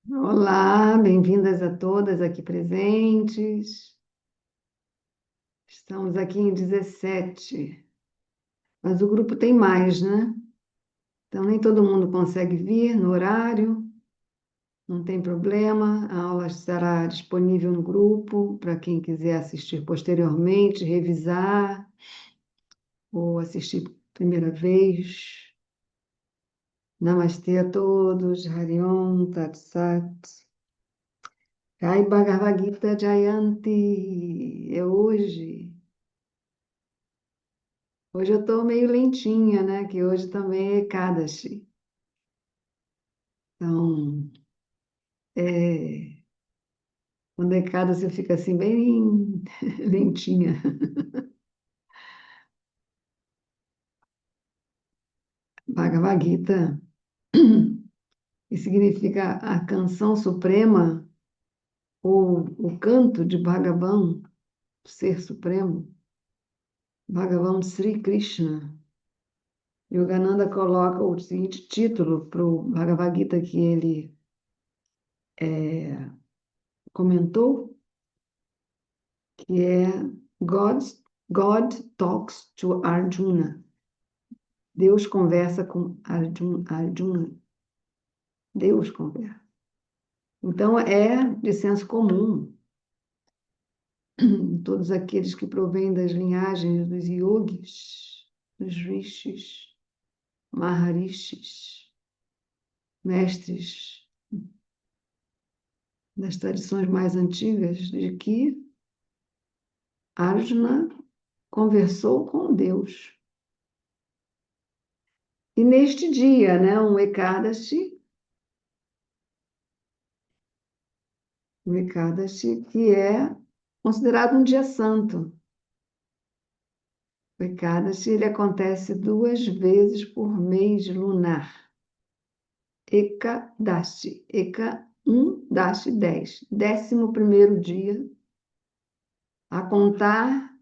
Olá, bem-vindas a todas aqui presentes. Estamos aqui em 17, mas o grupo tem mais, né? Então nem todo mundo consegue vir no horário, não tem problema. A aula estará disponível no grupo para quem quiser assistir posteriormente, revisar ou assistir primeira vez. Namastê a todos, Hariom, Tat Sat. Jai Bhagavad Gita Jayanti, é hoje. Hoje eu estou meio lentinha, né? Que hoje também é Ekadashi. Então, é, quando é Ekadashi fica assim bem lentinha. Bhagavad Gita, que significa a canção suprema, ou o canto de Bhagavan, o Ser Supremo, Bhagavan Sri Krishna. Yogananda coloca o seguinte título para o Bhagavad Gita que ele comentou, que é God, God Talks to Arjuna. Deus conversa com Arjuna. Deus conversa. Então, é de senso comum. Todos aqueles que provêm das linhagens dos yogis, dos rishis, maharishis, mestres das tradições mais antigas, de que Arjuna conversou com Deus. E neste dia, né, um Ekadashi que é considerado um dia santo. O Ekadashi ele acontece 2 vezes por mês lunar. Ekadashi, Eka 1, Dashi 10. 11º dia, a contar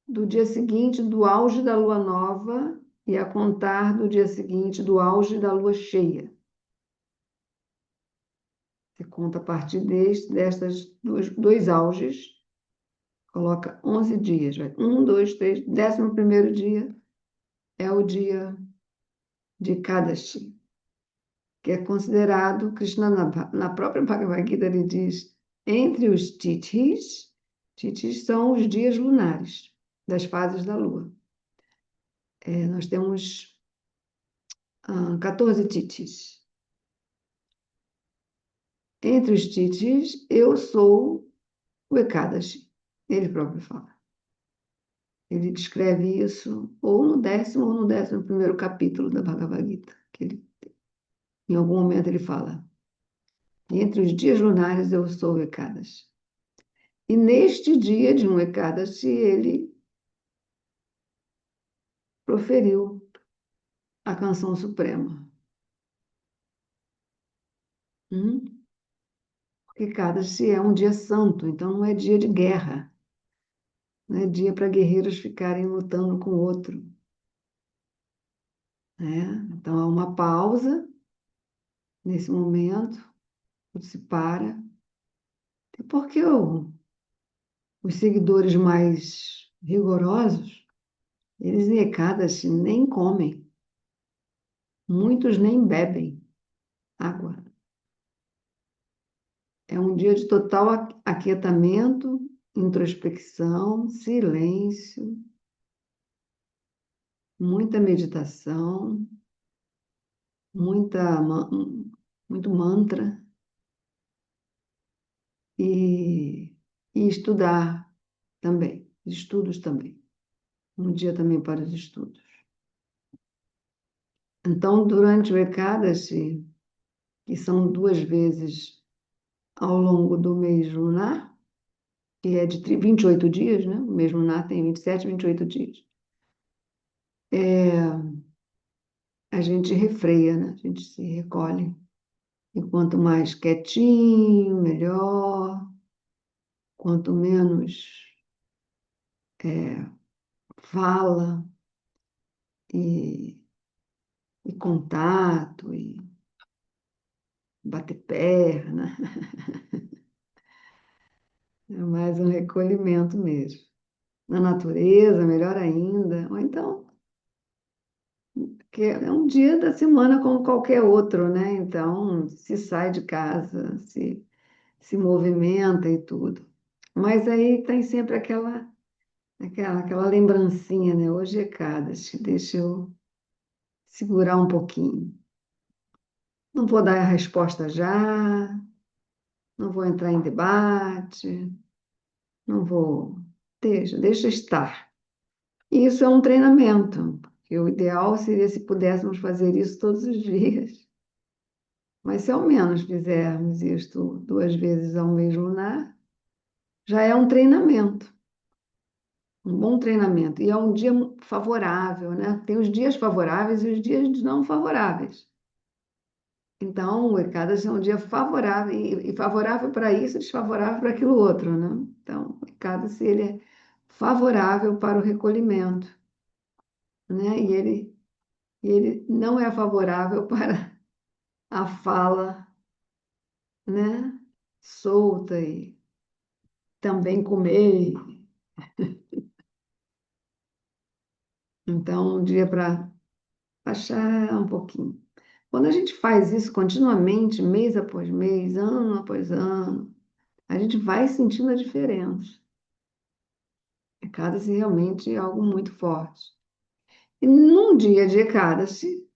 do dia seguinte do auge da lua nova e a contar do dia seguinte do auge da lua cheia. Você conta a partir destas dois auges, coloca 11 dias. Vai. 1, 2, 3, 11º dia é o dia de Kadashi, que é considerado, Krishna na própria Bhagavad Gita ele diz, entre os tithis são os dias lunares das fases da lua. Nós temos 14 tithis. Entre os tithis, eu sou o Ekadashi, ele próprio fala. Ele descreve isso ou no 10º ou no 11º capítulo da Bhagavad Gita, que ele, em algum momento ele fala, entre os dias lunares eu sou o Ekadashi. E neste dia de um Ekadashi, ele proferiu a canção suprema. Porque Ekadashi é um dia santo, então não é dia de guerra, não é dia para guerreiros ficarem lutando com o outro. Né? Então há uma pausa nesse momento, tudo se para. E porque os seguidores mais rigorosos, eles em Ekadashi nem comem, muitos nem bebem água. É um dia de total aquietamento, introspecção, silêncio, muita meditação, muita, muito mantra e, e estudar também, estudos também. Um dia também para os estudos. Então, durante o Ekadashi, que são 2 vezes ao longo do mês lunar, que é de 28 dias, né? O mês lunar tem 27, 28 dias. A gente refreia, né? A gente se recolhe. E quanto mais quietinho, melhor. Quanto menos fala e contato bater perna, é mais um recolhimento mesmo. Na natureza, melhor ainda, ou então, que é um dia da semana como qualquer outro, né? Então, se sai de casa, se movimenta e tudo. Mas aí tem sempre aquela lembrancinha, né? Hoje é Cádace, deixa eu segurar um pouquinho. Não vou dar a resposta já, não vou entrar em debate, não vou. Deixa estar. E isso é um treinamento, porque o ideal seria se pudéssemos fazer isso todos os dias. Mas se ao menos fizermos isto 2 vezes ao mês lunar, já é um treinamento, um bom treinamento. E é um dia favorável, né? Tem os dias favoráveis e os dias não favoráveis. Então, o Ecádas é um dia favorável, e favorável para isso, desfavorável para aquilo outro, né? Então, o Ecádas, ele é favorável para o recolhimento, né? E ele não é favorável para a fala, né? Solta e também comer. Então, um dia para baixar um pouquinho. Quando a gente faz isso continuamente, mês após mês, ano após ano, a gente vai sentindo a diferença. Ecádas realmente é algo muito forte. E num dia de Ekadasi,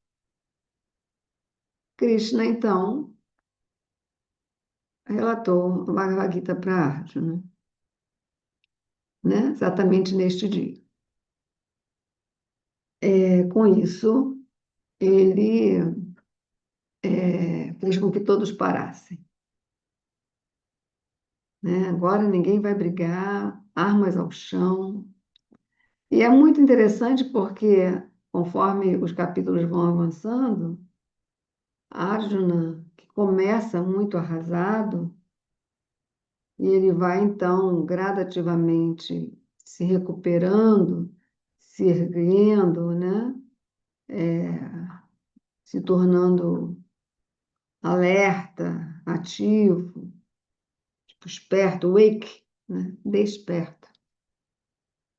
Krishna, então, relatou o Bhagavad Gita para Arjuna, né? Exatamente neste dia. Com isso, ele fez com que todos parassem, né? Agora ninguém vai brigar, armas ao chão. E é muito interessante porque, conforme os capítulos vão avançando, Arjuna, que começa muito arrasado, e ele vai, então, gradativamente se recuperando, se erguendo, né? Se tornando alerta, ativo, tipo, esperto, wake, né? Desperta.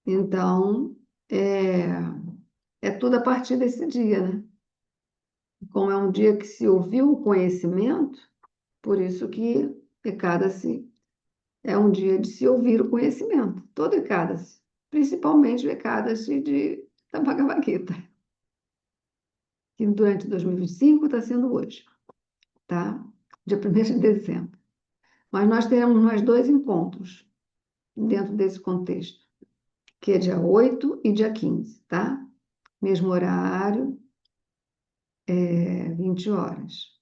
Então, é, é tudo a partir desse dia, né? Como é um dia que se ouviu o conhecimento, por isso que Ekadasi é um dia de se ouvir o conhecimento, todo Ekadasi, principalmente o Ekadasi da Bhagavad Gita, que durante 2025 está sendo hoje, tá? Dia 1º de dezembro. Mas nós teremos mais 2 encontros dentro desse contexto, que é dia 8 e dia 15, tá? Mesmo horário, 20 horas.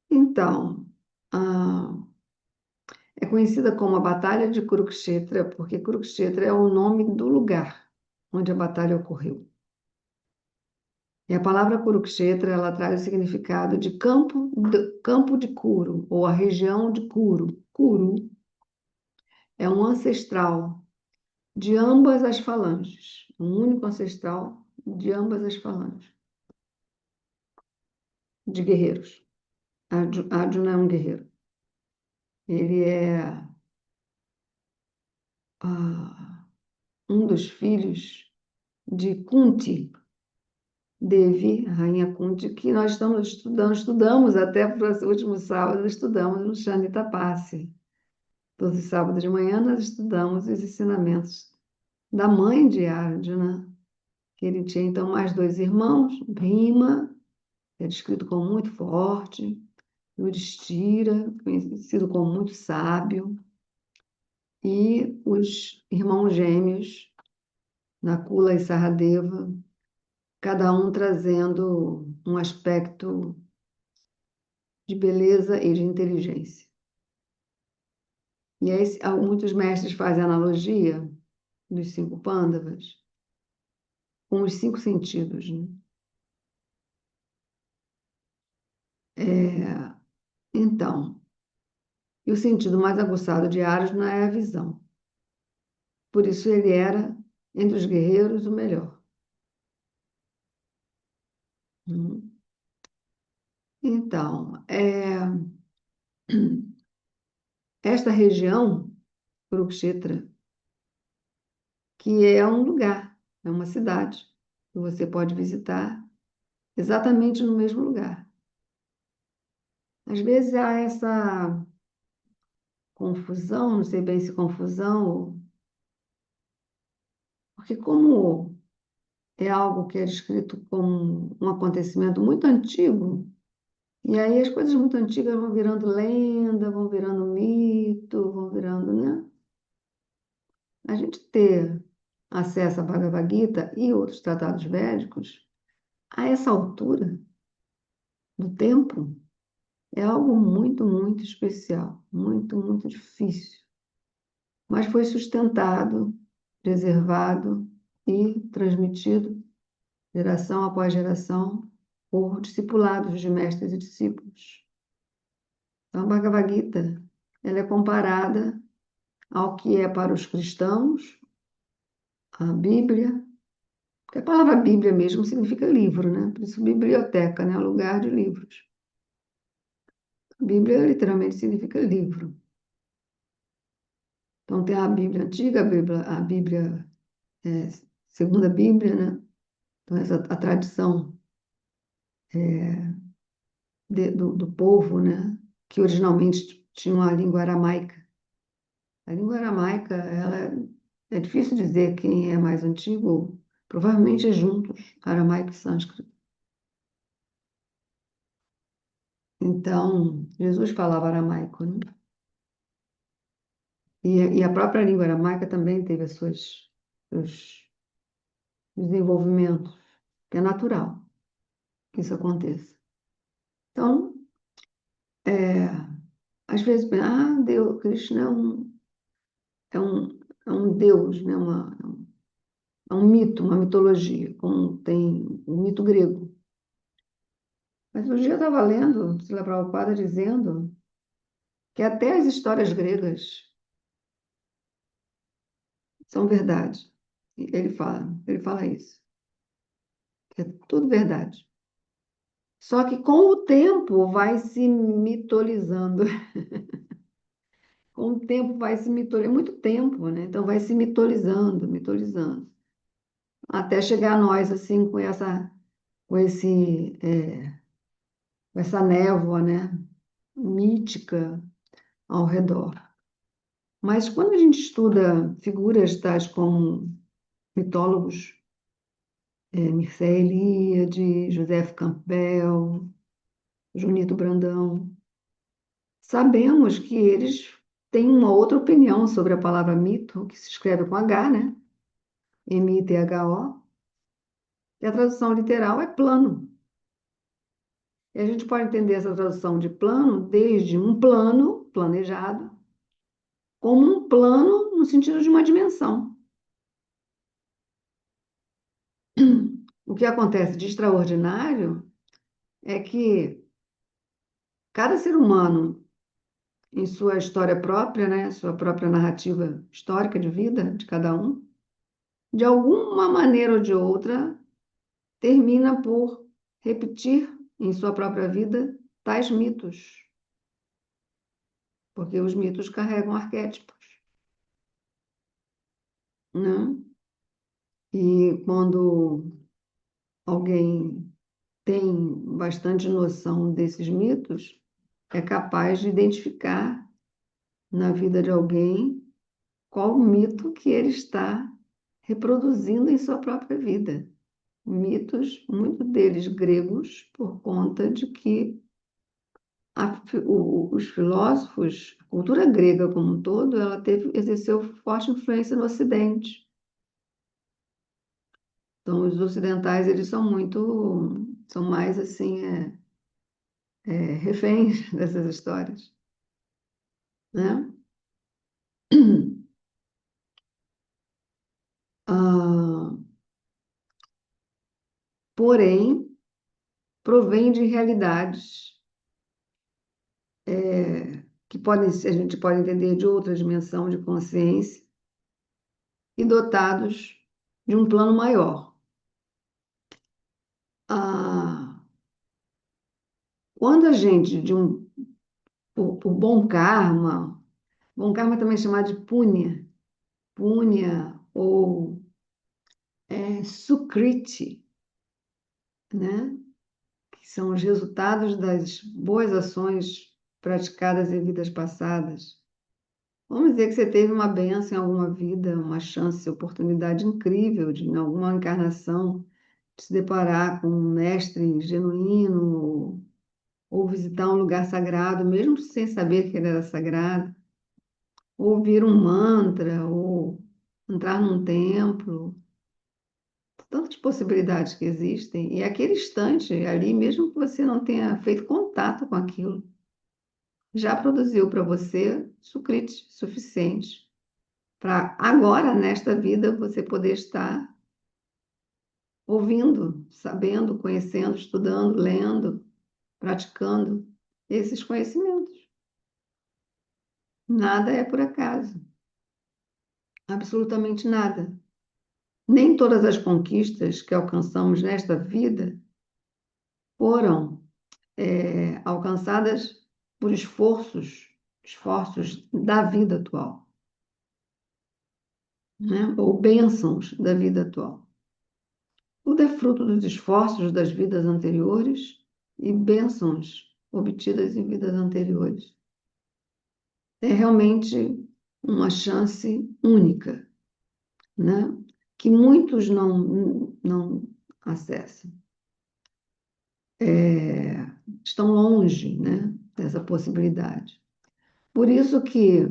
Então, ah, é conhecida como a Batalha de Kurukshetra, porque Kurukshetra é o nome do lugar onde a batalha ocorreu. E a palavra Kurukshetra, ela traz o significado de campo de Kuru, ou a região de Kuru. Kuru é um ancestral de ambas as falanges, um único ancestral de ambas as falanges, de guerreiros. Arjuna é um guerreiro. Ele é um dos filhos de Kunti, Devi, a rainha Kunti, que nós estudamos até para o último sábado, estudamos no Shanitapasi. Todos os sábados de manhã nós estudamos os ensinamentos da mãe de Arjuna, que ele tinha então mais 2 irmãos, Bhima, que é descrito como muito forte, Yudhishthira, conhecido como muito sábio, e os irmãos gêmeos, Nakula e Sahadeva, cada um trazendo um aspecto de beleza e de inteligência. E aí, muitos mestres fazem analogia dos 5 Pandavas com os 5 sentidos, né? Então, e o sentido mais aguçado de Arjuna é a visão. Por isso ele era, entre os guerreiros, o melhor. Hum. Então, esta região, Kurukshetra, que é um lugar, é uma cidade que você pode visitar exatamente no mesmo lugar. Às vezes há essa confusão, não sei bem se confusão, porque como é algo que é descrito como um acontecimento muito antigo, e aí as coisas muito antigas vão virando lenda, vão virando mito, vão virando, né? A gente ter acesso à Bhagavad Gita e outros tratados védicos, a essa altura do tempo, é algo muito, muito especial, muito, muito difícil, mas foi sustentado, preservado e transmitido geração após geração por discipulados de mestres e discípulos. Então, a Bhagavad Gita, ela é comparada ao que é para os cristãos a Bíblia, porque a palavra Bíblia mesmo significa livro, né? Por isso, biblioteca, né? Lugar de livros. Bíblia literalmente significa livro. Então, tem a Bíblia antiga, a Bíblia é, segunda Bíblia, né? Então, a tradição do povo, né? Que originalmente tinha uma língua aramaica. A língua aramaica, ela é difícil dizer quem é mais antigo, provavelmente é juntos, aramaico e sânscrito. Então, Jesus falava aramaico, né? E a própria língua aramaica também teve seus desenvolvimentos, que é natural que isso aconteça. Então, é, às vezes, Deus, Krishna é um, é um Deus, né? É um mito, uma mitologia, como tem o mito grego. Mas um dia eu estava lendo, Srila Prabhupada dizendo que até as histórias gregas são verdade. E ele fala isso, que é tudo verdade. Só que com o tempo vai se mitolizando. Com o tempo vai se mitolizando. É muito tempo, né? Então vai se mitolizando, mitolizando. Até chegar a nós, assim, com essa névoa, né? Mítica ao redor. Mas quando a gente estuda figuras tais como mitólogos, Mircea Eliade, Joseph Campbell, Junito Brandão, sabemos que eles têm uma outra opinião sobre a palavra mito, que se escreve com H, né? Mitho, e a tradução literal é plano. E a gente pode entender essa tradução de plano desde um plano planejado, como um plano no sentido de uma dimensão. O que acontece de extraordinário é que cada ser humano, em sua história própria, né, sua própria narrativa histórica de vida de cada um, de alguma maneira ou de outra, termina por repetir em sua própria vida tais mitos, porque os mitos carregam arquétipos, né? E quando alguém tem bastante noção desses mitos, é capaz de identificar na vida de alguém qual o mito que ele está reproduzindo em sua própria vida. Mitos, muitos deles gregos, por conta de que os filósofos, a cultura grega como um todo, exerceu forte influência no Ocidente. Então, os ocidentais, eles são mais assim, reféns dessas histórias, né? Ah, porém, provém de realidades que a gente pode entender de outra dimensão de consciência e dotados de um plano maior. Ah, Quando a gente, por bom karma também é chamado de punya ou sukriti, né? Que são os resultados das boas ações praticadas em vidas passadas. Vamos dizer que você teve uma bênção em alguma vida, uma chance, oportunidade incrível de, em alguma encarnação, de se deparar com um mestre genuíno, ou visitar um lugar sagrado, mesmo sem saber que ele era sagrado, ou ouvir um mantra, ou entrar num templo. Tantas possibilidades que existem, e aquele instante ali, mesmo que você não tenha feito contato com aquilo, já produziu para você sucrite suficiente para agora, nesta vida, você poder estar ouvindo, sabendo, conhecendo, estudando, lendo, praticando esses conhecimentos. Nada é por acaso, absolutamente nada. Nem todas as conquistas que alcançamos nesta vida foram alcançadas por esforços da vida atual, né? Ou bênçãos da vida atual. Tudo é fruto dos esforços das vidas anteriores e bênçãos obtidas em vidas anteriores. É realmente uma chance única, né? Que muitos não acessam. Estão longe, né, dessa possibilidade. Por isso que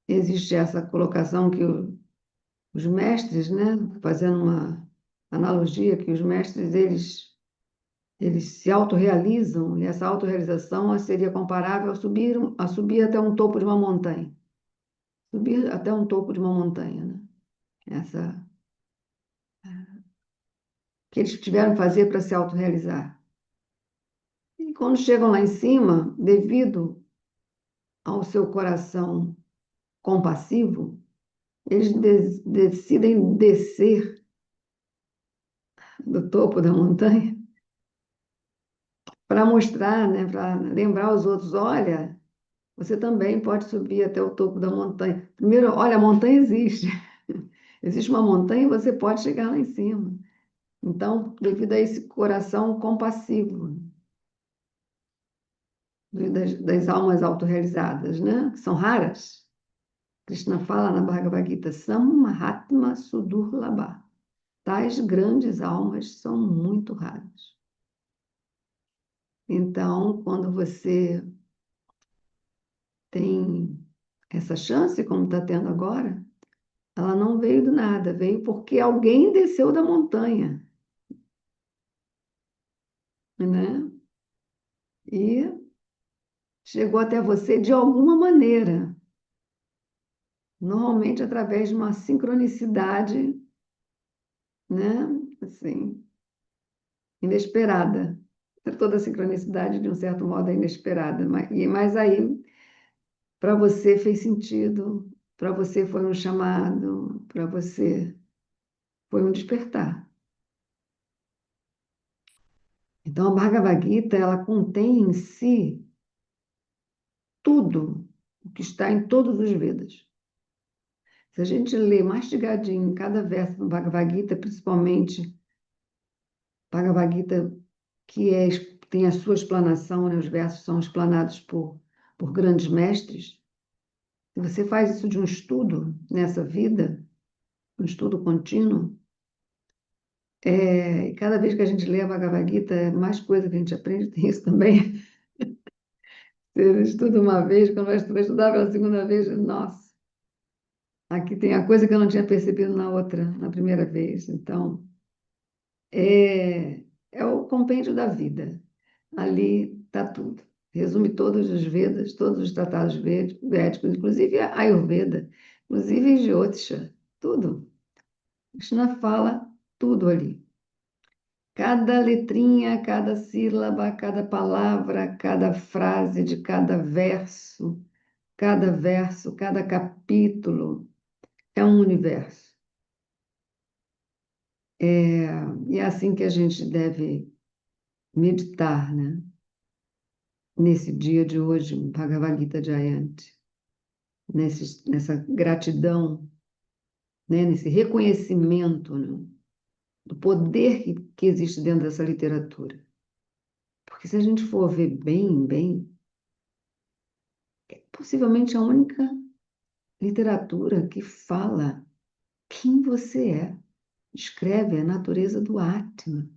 existe essa colocação que os mestres, né, fazendo uma analogia, que os mestres, eles se autorrealizam, e essa autorrealização seria comparável a subir até um topo de uma montanha. Subir até um topo de uma montanha, né? Essa que eles tiveram que fazer para se autorrealizar. E quando chegam lá em cima, devido ao seu coração compassivo, eles decidem descer do topo da montanha para mostrar, né, para lembrar aos outros, olha, você também pode subir até o topo da montanha. Primeiro, olha, a montanha existe. Existe uma montanha e você pode chegar lá em cima. Então, devido a esse coração compassivo das almas autorrealizadas, né, que são raras, Krishna fala na Bhagavad Gita, Sammahatma Sudurlabha. Tais grandes almas são muito raras. Então, quando você tem essa chance, como está tendo agora, ela não veio do nada, veio porque alguém desceu da montanha, né? E chegou até você de alguma maneira, normalmente através de uma sincronicidade, né? Assim, inesperada. Toda sincronicidade, de um certo modo, é inesperada, mas aí, para você fez sentido, para você foi um chamado, para você foi um despertar. Então, a Bhagavad Gita, ela contém em si tudo o que está em todos os Vedas. Se a gente lê mastigadinho cada verso do Bhagavad Gita, principalmente Bhagavad Gita, que tem a sua explanação, né? Os versos são explanados por grandes mestres. Se você faz isso de um estudo nessa vida, um estudo contínuo, e cada vez que a gente lê a Bhagavad Gita, é mais coisa que a gente aprende, tem isso também. Você estuda uma vez, quando vai estudar pela segunda vez, nossa, aqui tem a coisa que eu não tinha percebido na primeira vez. Então, é o compêndio da vida. Ali está tudo. Resume todos os Vedas, todos os tratados védicos, inclusive a Ayurveda, inclusive Jyotisha, tudo. Krishna fala tudo ali. Cada letrinha, cada sílaba, cada palavra, cada frase de cada verso, cada capítulo é um universo. E é assim que a gente deve meditar, né? nesse dia de hoje, Bhagavad Gita Jayanti, nessa gratidão, né, nesse reconhecimento, né, do poder que existe dentro dessa literatura. Porque se a gente for ver bem, é possivelmente a única literatura que fala quem você é, descreve a natureza do Atma,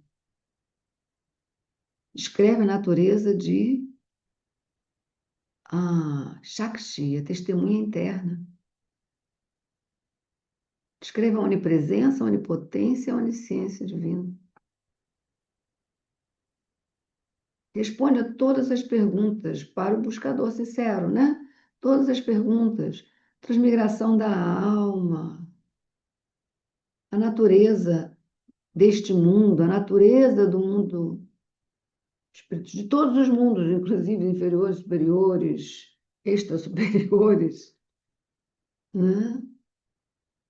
descreve a natureza de Shakti, a testemunha interna. Descreve a onipresença, a onipotência, a onisciência divina. Responde a todas as perguntas para o buscador sincero, né? Todas as perguntas. Transmigração da alma, a natureza deste mundo, a natureza do mundo, de todos os mundos, inclusive inferiores, superiores, extra-superiores, né?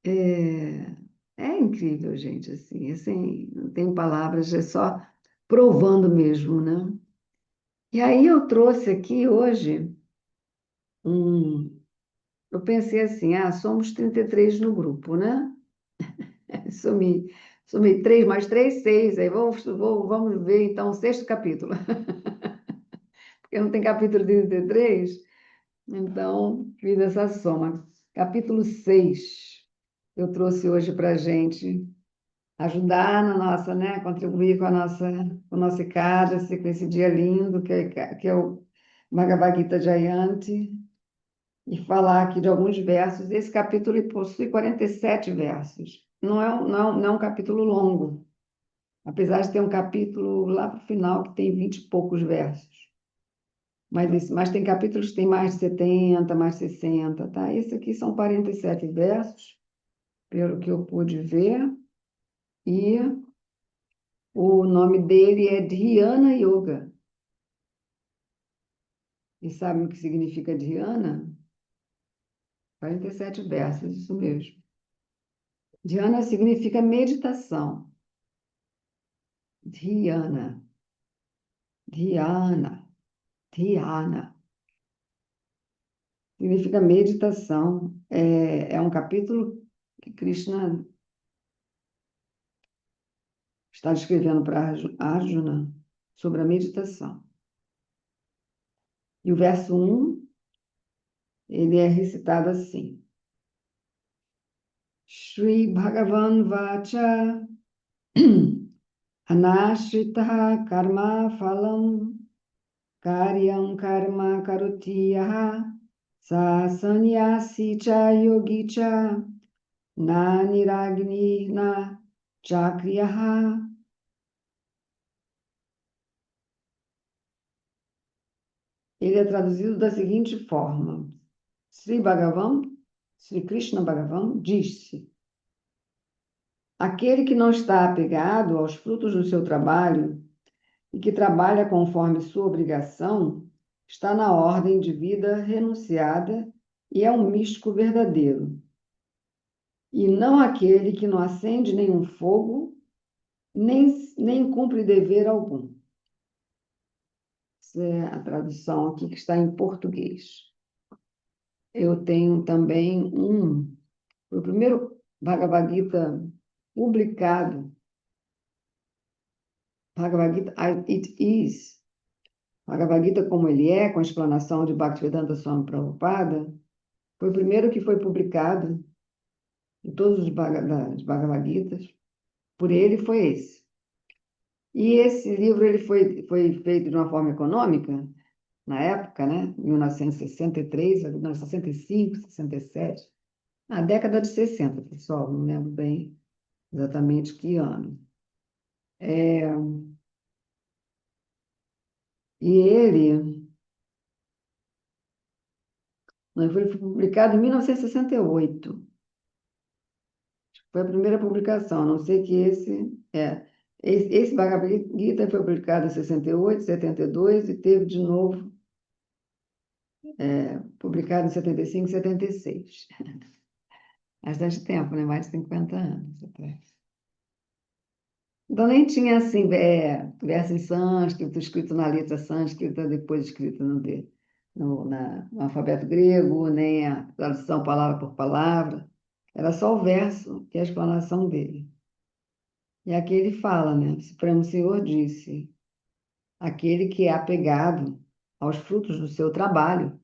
É, é incrível, gente, assim, não tem palavras, é só provando mesmo, né? E aí eu trouxe aqui hoje um. Eu pensei assim, somos 33 no grupo, né? Sumi, sumi 3 mais 3 6. Aí vamos ver então o sexto capítulo. Porque não tem capítulo 33, então fiz essa soma. Capítulo 6 eu trouxe hoje para a gente ajudar na nossa, né? Contribuir com o nosso Ekadasi, com esse dia lindo que é o Bhagavad Gita Jayanti. E falar aqui de alguns versos. Esse capítulo ele possui 47 versos. Não é um capítulo longo, apesar de ter um capítulo lá para o final que tem 20 e poucos versos. Mas tem capítulos que têm mais de 70, mais de 60, tá? Esse aqui são 47 versos, pelo que eu pude ver. E o nome dele é Dhyana Yoga. E sabe o que significa Dhyana? 47 versos, isso mesmo. Dhyana significa meditação. Dhyana, dhyana, dhyana. Significa meditação. É um capítulo que Krishna está escrevendo para Arjuna sobre a meditação. E o verso 1, ele é recitado assim. Shri Bhagavan Vacha Anashrita Karma Phalam Karyam Karma Karutiyaha Sa Sannyasi Cha Yogi Cha Na Niragni Na Chakriyaha. Ele é traduzido da seguinte forma: Sri Bhagavan, Sri Krishna Bhagavan, disse: aquele que não está apegado aos frutos do seu trabalho e que trabalha conforme sua obrigação, está na ordem de vida renunciada e é um místico verdadeiro. E não aquele que não acende nenhum fogo, nem cumpre dever algum. Essa é a tradução aqui que está em português. Eu tenho também foi o primeiro Bhagavad Gita publicado, Bhagavad Gita It Is, Bhagavad Gita como ele é, com a explanação de Bhaktivedanta Swami Prabhupada, foi o primeiro que foi publicado de todos os Bhagavad Gitas, por ele foi esse. E esse livro ele foi feito de uma forma econômica, na época, né? 1963, 1965, 67, na década de 60, pessoal, não lembro bem exatamente que ano. E ele foi publicado em 1968. Foi a primeira publicação, a não ser que esse Bhagavad Gita foi publicado em 68, 72 e teve de novo publicado em 75 e 76. Bastante tempo, né? Mais de 50 anos atrás. Então nem tinha assim verso em sânscrito, escrito na letra sânscrita, depois escrito no alfabeto grego, nem a tradução palavra por palavra. Era só o verso e a explanação dele. E aqui ele fala, né? O Supremo Senhor disse: aquele que é apegado aos frutos do seu trabalho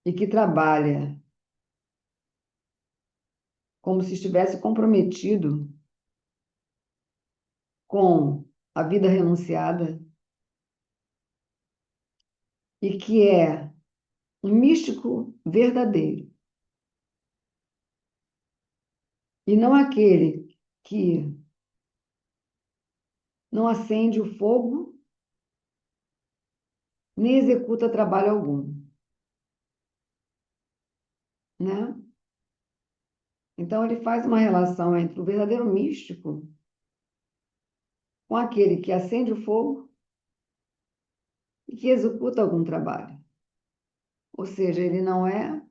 e que trabalha como se estivesse comprometido com a vida renunciada e que é um místico verdadeiro, e não aquele que não acende o fogo nem executa trabalho algum, né? Então ele faz uma relação entre o verdadeiro místico com aquele que acende o fogo e que executa algum trabalho. Ou seja, ele não é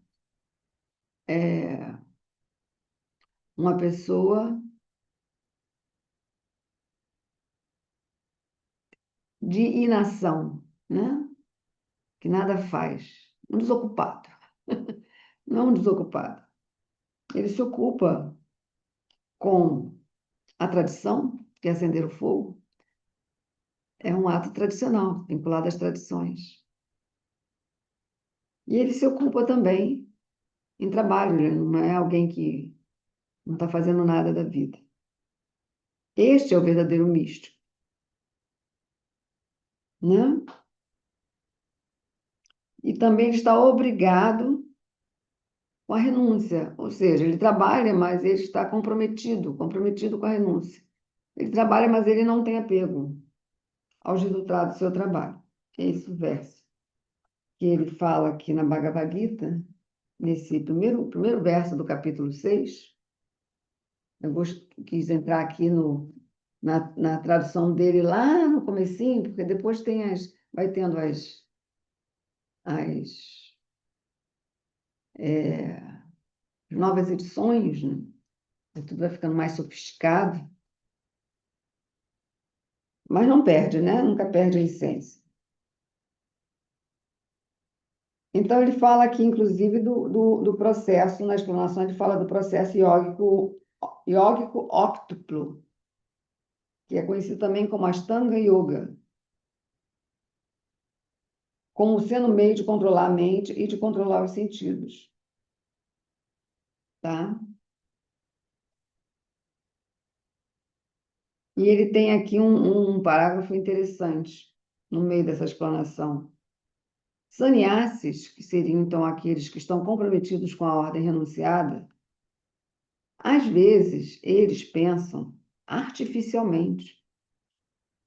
uma pessoa de inação, né? Que nada faz, um desocupado. Não é um desocupado. Ele se ocupa com a tradição, que é acender o fogo, é um ato tradicional, vinculado às tradições. E ele se ocupa também em trabalho, ele não é alguém que não está fazendo nada da vida. Este é o verdadeiro místico, né? E também ele está obrigado com a renúncia, ou seja, ele trabalha, mas ele está comprometido com a renúncia. Ele trabalha, mas ele não tem apego aos resultados do seu trabalho. É esse o verso que ele fala aqui na Bhagavad Gita, nesse primeiro verso do capítulo 6. Quis entrar aqui na tradução dele lá no comecinho, porque depois vai tendo as novas edições, né? Tudo vai ficando mais sofisticado, mas não perde, né? Nunca perde a essência. Então, ele fala aqui, inclusive, do processo, na explanação, ele fala do processo iógico óctuplo, que é conhecido também como Ashtanga Yoga, como sendo meio de controlar a mente e de controlar os sentidos. Tá? E ele tem aqui um parágrafo interessante no meio dessa explanação. Sannyasis, que seriam então aqueles que estão comprometidos com a ordem renunciada, às vezes eles pensam artificialmente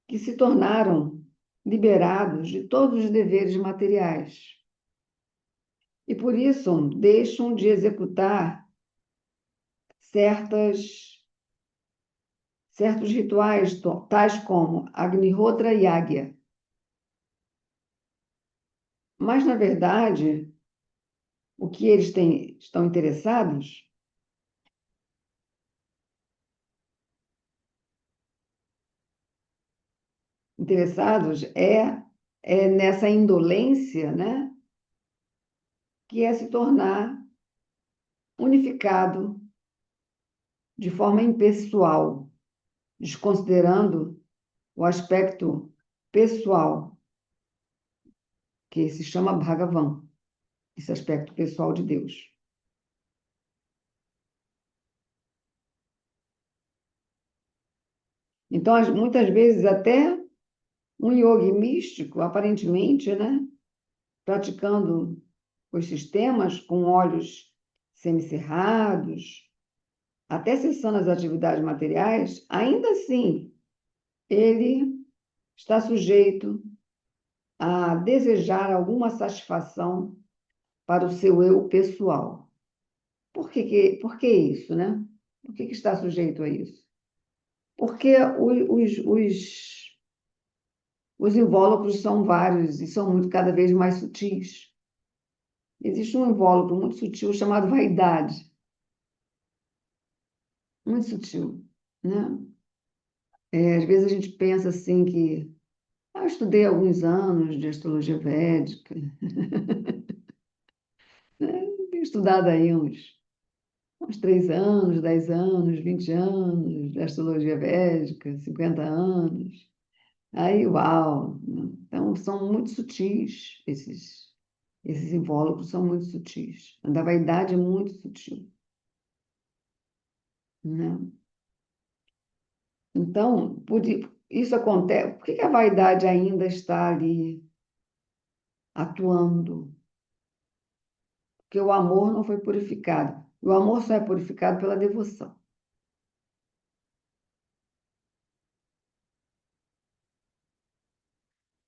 que se tornaram liberados de todos os deveres materiais e por isso deixam de executar certos rituais, tais como Agnihotra Yagya. Mas, na verdade, o que eles estão interessados é nessa indolência, né? Que é se tornar unificado de forma impessoal, desconsiderando o aspecto pessoal, que se chama Bhagavan, esse aspecto pessoal de Deus. Então, muitas vezes, até um yogi místico, aparentemente, né, praticando os sistemas com olhos semicerrados, até cessando as atividades materiais, ainda assim, ele está sujeito a desejar alguma satisfação para o seu eu pessoal. Por que isso, né? Por que está sujeito a isso? Porque os invólucros são vários e são cada vez mais sutis. Existe um invólucro muito sutil chamado vaidade. Muito sutil, né? Às vezes a gente pensa assim que eu estudei alguns anos de astrologia védica, né? Tenho estudado aí uns 3 anos, 10 anos, 20 anos de astrologia védica, 50 anos. Aí, uau! Né? Então, são muito sutis esses invólucros são muito sutis. A da vaidade é muito sutil, né? Então, isso acontece. Por que que a vaidade ainda está ali atuando? Porque o amor não foi purificado. O amor só é purificado pela devoção,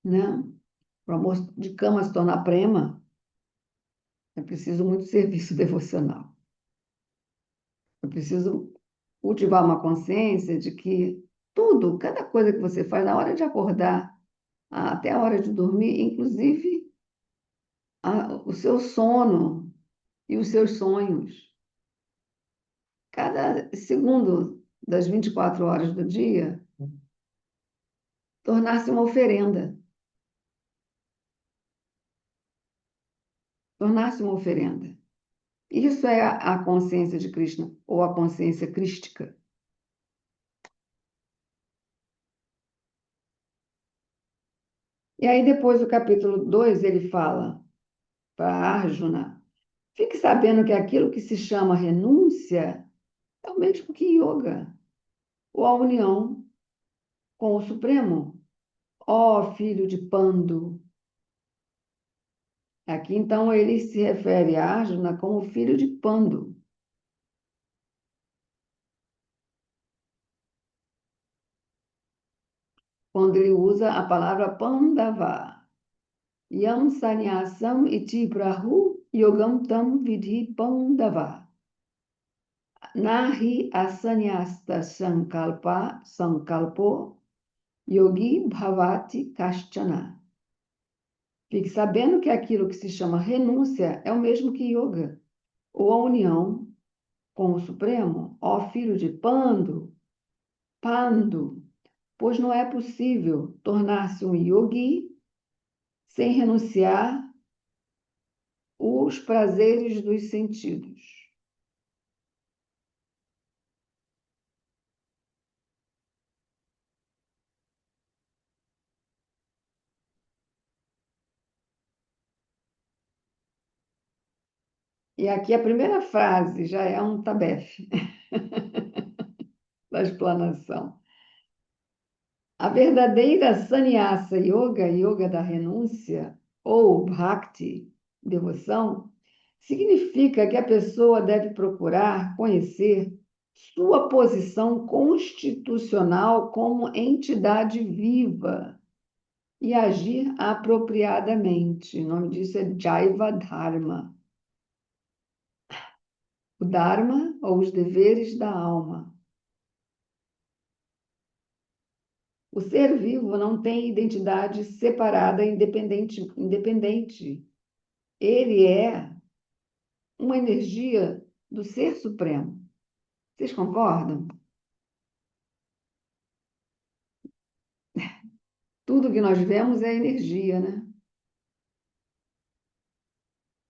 né? Para o amor de cama se tornar prema, é preciso muito serviço devocional. É preciso cultivar uma consciência de que tudo, cada coisa que você faz, na hora de acordar até a hora de dormir, inclusive o seu sono e os seus sonhos, cada segundo das 24 horas do dia, tornar-se uma oferenda. Tornar-se uma oferenda. Isso é a consciência de Krishna, ou a consciência crística. E aí, depois, o capítulo 2 ele fala para Arjuna: fique sabendo que aquilo que se chama renúncia é o mesmo que yoga, ou a união com o Supremo. Ó filho de Pando. Aqui, então, ele se refere a Arjuna como filho de Pando. Quando ele usa a palavra Pandava. Yam sannyasam iti prahu yogam tam vidhi Pandava. Nahi asanyasta sankalpo yogi bhavati kashchana. Fique sabendo que aquilo que se chama renúncia é o mesmo que yoga, ou a união com o Supremo, ó filho de Pando, pois não é possível tornar-se um yogi sem renunciar os prazeres dos sentidos. E aqui a primeira frase já é um tabefe da explanação. A verdadeira sannyasa yoga, yoga da renúncia, ou bhakti, devoção, significa que a pessoa deve procurar conhecer sua posição constitucional como entidade viva e agir apropriadamente. O nome disso é Jaiva Dharma. O Dharma, ou os deveres da alma. O ser vivo não tem identidade separada, independente. Ele é uma energia do Ser Supremo. Vocês concordam? Tudo que nós vemos é energia, né?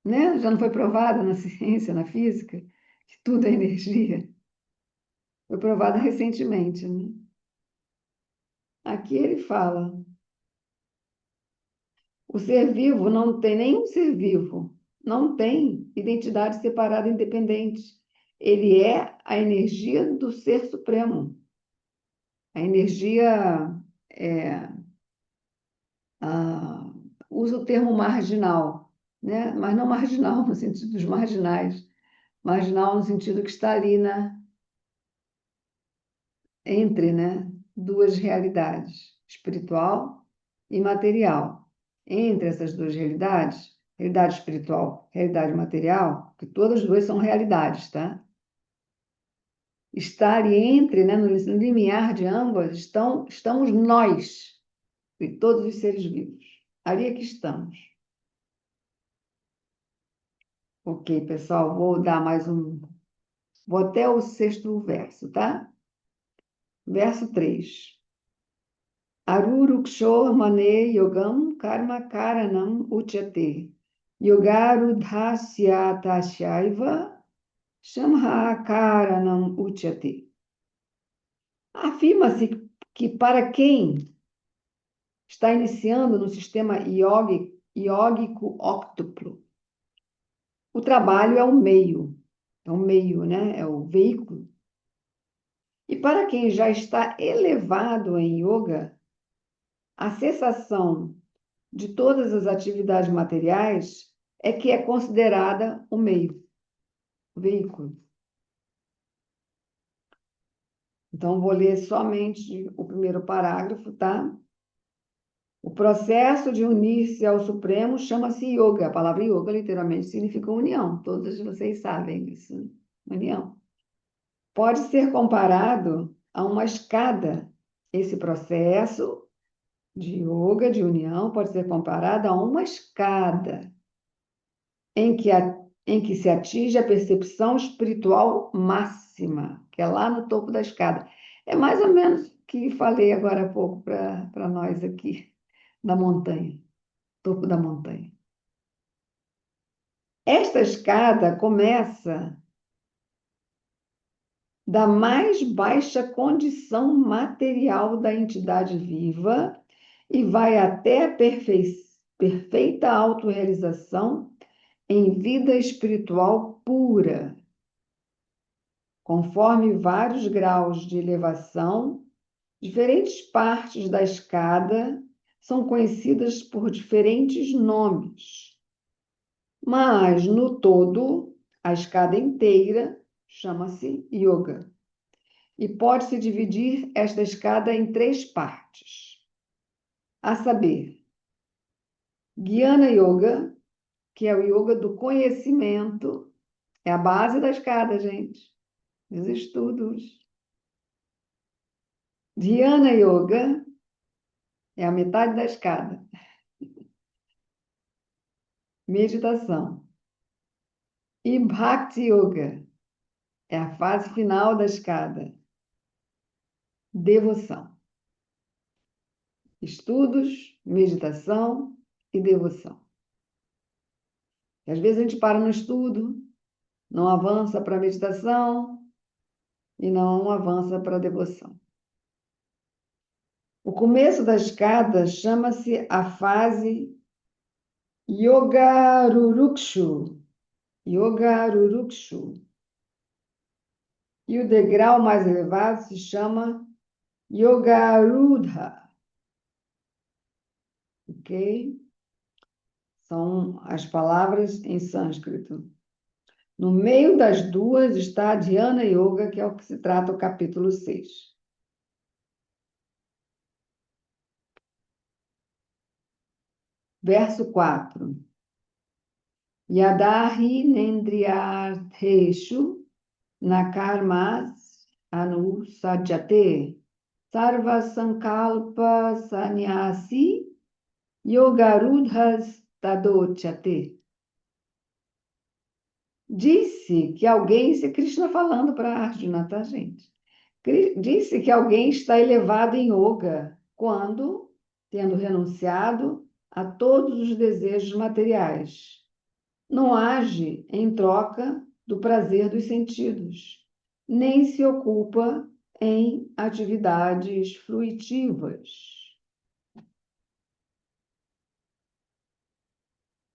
Né? Já não foi provado na ciência, na física, que tudo é energia. Foi provado recentemente, né? Aqui ele fala: o ser vivo não tem nenhum ser vivo, não tem identidade separada independente. Ele é a energia do Ser Supremo. A energia é, a, usa o termo marginal, né? Mas não marginal no sentido dos marginais, marginal no sentido que está ali entre, né, duas realidades, espiritual e material. Entre essas duas realidades, realidade espiritual, realidade material, que todas as duas são realidades, tá? Estar entre, né, no limiar de ambas, estamos nós, e todos os seres vivos. Ali é que estamos. Ok, pessoal, vou dar mais um. Vou até o sexto verso, tá? Verso 3. Aruruksho mane yogam karma karanam uchyate. Yogarudhasya tashyaiva shamha karanam uchyate. Afirma-se que para quem está iniciando no sistema iógico óctuplo, o trabalho é o meio, né? É o veículo. E para quem já está elevado em yoga, a cessação de todas as atividades materiais é que é considerada o meio, o veículo. Então, vou ler somente o primeiro parágrafo, tá? O processo de unir-se ao Supremo chama-se yoga. A palavra yoga literalmente significa união. Todos vocês sabem isso, né? União. Pode ser comparado a uma escada. Esse processo de yoga, de união, pode ser comparado a uma escada em que se atinge a percepção espiritual máxima, que é lá no topo da escada. É mais ou menos o que falei agora há pouco para nós aqui, da montanha, topo da montanha. Esta escada começa da mais baixa condição material da entidade viva e vai até a perfeita autorrealização em vida espiritual pura. Conforme vários graus de elevação, diferentes partes da escada são conhecidas por diferentes nomes. Mas, no todo, a escada inteira chama-se yoga. E pode-se dividir esta escada em 3 partes. A saber, Jnana Yoga, que é o yoga do conhecimento, é a base da escada, gente, dos estudos. Dhyana Yoga é a metade da escada. Meditação. E Bhakti Yoga é a fase final da escada. Devoção. Estudos, meditação e devoção. E às vezes a gente para no estudo, não avança para a meditação e não avança para a devoção. O começo da escada chama-se a fase Yogarurukshu. Yogarurukshu. E o degrau mais elevado se chama Yogarudha. Ok? São as palavras em sânscrito. No meio das duas está a Dhyana Yoga, que é o que se trata o capítulo 6. Verso 4. Yadahi nendriyartheshu nakarmas anusajate sarva sankalpa sannyasi yogarudhas tadochate. Disse que alguém, isso é Krishna falando para Arjuna, tá, gente? Disse que alguém está elevado em yoga quando, tendo renunciado a todos os desejos materiais, não age em troca do prazer dos sentidos, nem se ocupa em atividades fruitivas.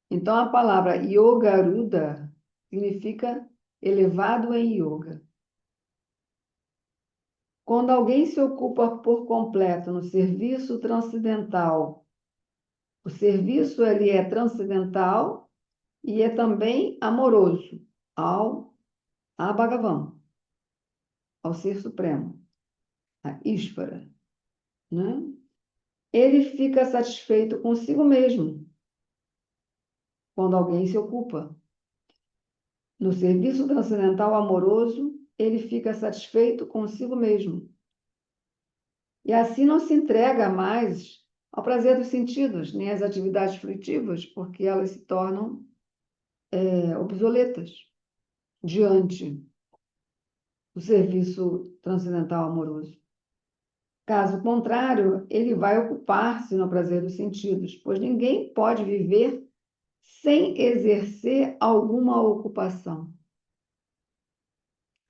Então, a palavra Yogaruda significa elevado em yoga. Quando alguém se ocupa por completo no serviço transcendental, o serviço ele é transcendental e é também amoroso a Bhagavan, ao Ser Supremo, a Ishvara, né? Ele fica satisfeito consigo mesmo quando alguém se ocupa. No serviço transcendental amoroso, ele fica satisfeito consigo mesmo. E assim não se entrega mais ao prazer dos sentidos, nem às atividades fruitivas, porque elas se tornam obsoletas diante do serviço transcendental amoroso. Caso contrário, ele vai ocupar-se no prazer dos sentidos, pois ninguém pode viver sem exercer alguma ocupação.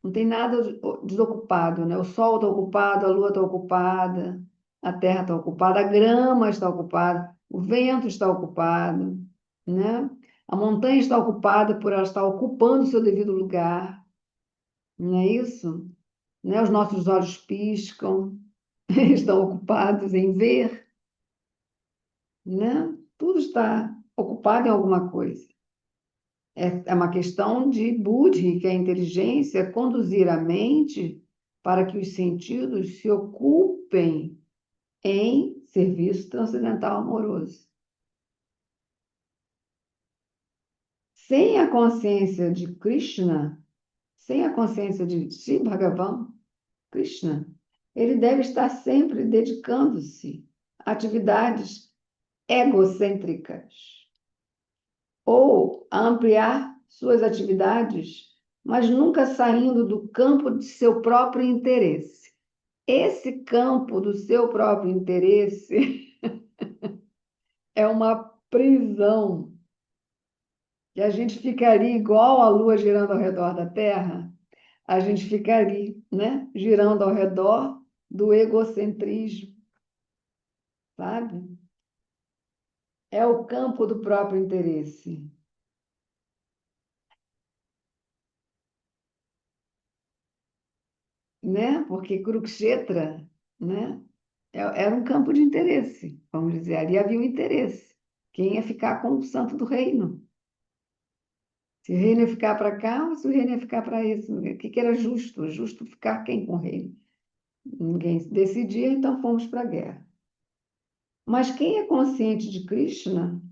Não tem nada desocupado, né? O sol está ocupado, a lua está ocupada, a terra está ocupada, a grama está ocupada, o vento está ocupado, né? A montanha está ocupada por ela estar ocupando o seu devido lugar, não é isso? Né? Os nossos olhos piscam, estão ocupados em ver, né? Tudo está ocupado em alguma coisa. É uma questão de buddhi, que é a inteligência, conduzir a mente para que os sentidos se ocupem em serviço transcendental amoroso. Sem a consciência de Krishna, sem a consciência de Sri Bhagavan, Krishna, ele deve estar sempre dedicando-se a atividades egocêntricas ou a ampliar suas atividades, mas nunca saindo do campo de seu próprio interesse. Esse campo do seu próprio interesse é uma prisão, que a gente ficaria igual a Lua girando ao redor da Terra, a gente ficaria, né, girando ao redor do egocentrismo, sabe? É o campo do próprio interesse, né? Porque Kurukshetra, né, era um campo de interesse, vamos dizer, ali havia um interesse. Quem ia ficar com o santo do reino? Se o reino ia ficar para cá ou se o reino ia ficar para esse? O que era justo? Justo ficar quem com o reino? Ninguém decidia, então fomos para a guerra. Mas quem é consciente de Krishna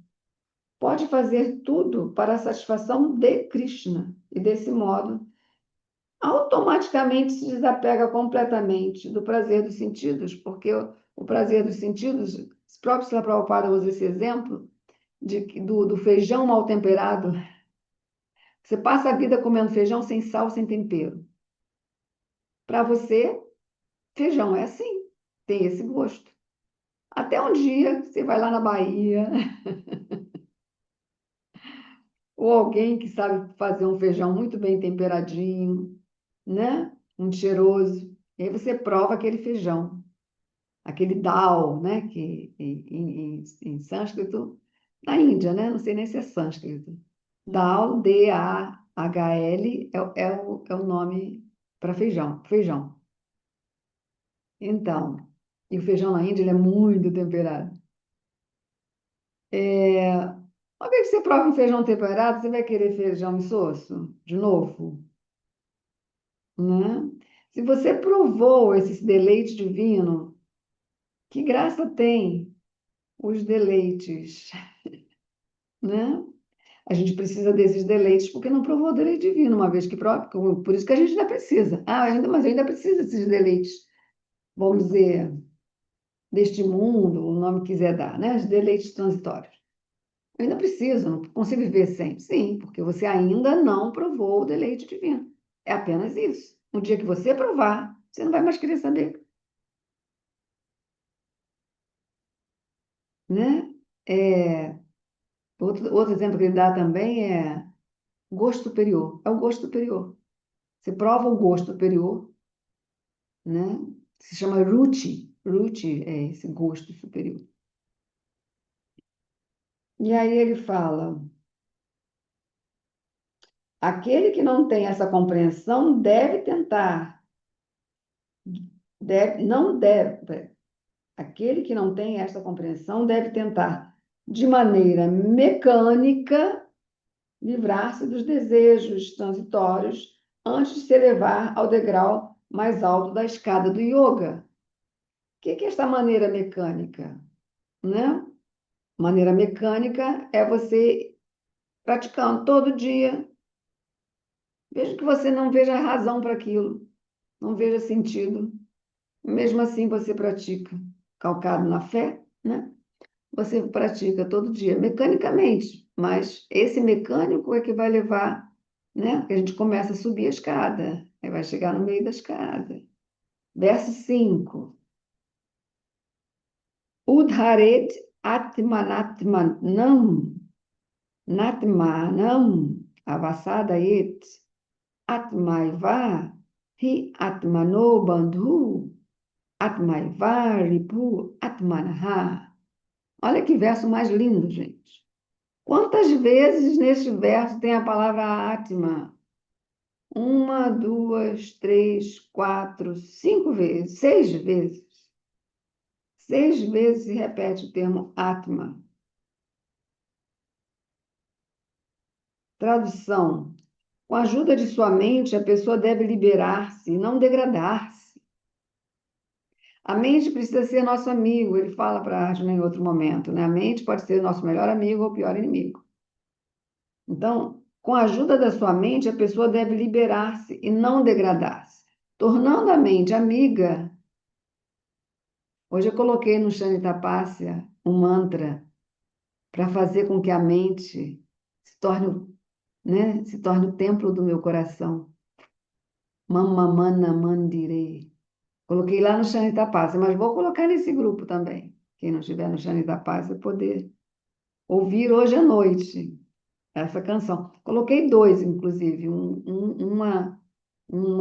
pode fazer tudo para a satisfação de Krishna. E desse modo, automaticamente se desapega completamente do prazer dos sentidos, porque o prazer dos sentidos, o próprio Srila Prabhupada usa esse exemplo do feijão mal temperado. Você passa a vida comendo feijão sem sal, sem tempero. Para você, feijão é assim, tem esse gosto. Até um dia você vai lá na Bahia, ou alguém que sabe fazer um feijão muito bem temperadinho, né? Muito cheiroso. E aí você prova aquele feijão, aquele dal, né? Que em sânscrito, na Índia, né? Não sei nem se é sânscrito. Dal, D-A-H-L, é o nome para feijão, feijão. Então, e o feijão na Índia, ele é muito temperado. Uma vez que você prova um feijão temperado, você vai querer feijão insosso? De novo? Né? Se você provou esse deleite divino, que graça tem os deleites, né? A gente precisa desses deleites porque não provou o deleite divino, uma vez que prova, por isso que a gente ainda precisa. Mas eu ainda preciso desses deleites, vamos dizer, deste mundo, o nome que quiser dar, né? Os deleites transitórios. Eu ainda preciso, não consigo viver sem. Sim, porque você ainda não provou o deleite divino. É apenas isso. No dia que você provar, você não vai mais querer saber, né? É, outro exemplo que ele dá também é gosto superior. É o gosto superior. Você prova o gosto superior, né? Se chama ruchi. Ruchi é esse gosto superior. E aí ele fala: aquele que não tem essa compreensão deve tentar, não deve, aquele que não tem essa compreensão deve tentar, de maneira mecânica, livrar-se dos desejos transitórios antes de se elevar ao degrau mais alto da escada do yoga. O que é esta maneira mecânica? Né? Maneira mecânica é você praticando todo dia, mesmo que você não veja razão para aquilo, não veja sentido, mesmo assim você pratica, calcado na fé, né? Você pratica todo dia, mecanicamente, mas esse mecânico é que vai levar, né? Que a gente começa a subir a escada, aí vai chegar no meio da escada. Verso 5. Udharet atmanatmanam natmanam avasadayet atmaiva hi atmano bandhu atmaiva ripu atmanha. Olha que verso mais lindo, gente. Quantas vezes neste verso tem a palavra Atma? 1, 2, 3, 4, 5 vezes, 6 vezes. 6 vezes se repete o termo Atma. Tradução: com a ajuda de sua mente, a pessoa deve liberar-se e não degradar-se. A mente precisa ser nosso amigo, ele fala para a Arjuna em outro momento, né? A mente pode ser nosso melhor amigo ou pior inimigo. Então, com a ajuda da sua mente, a pessoa deve liberar-se e não degradar-se, tornando a mente amiga. Hoje eu coloquei no Shanitapasya um mantra para fazer com que a mente se torne o templo do meu coração. Mamamana Mandire. Coloquei lá no Shanitapasya, mas vou colocar nesse grupo também. Quem não estiver no Shanitapasya poder ouvir hoje à noite essa canção. Coloquei dois, inclusive, uma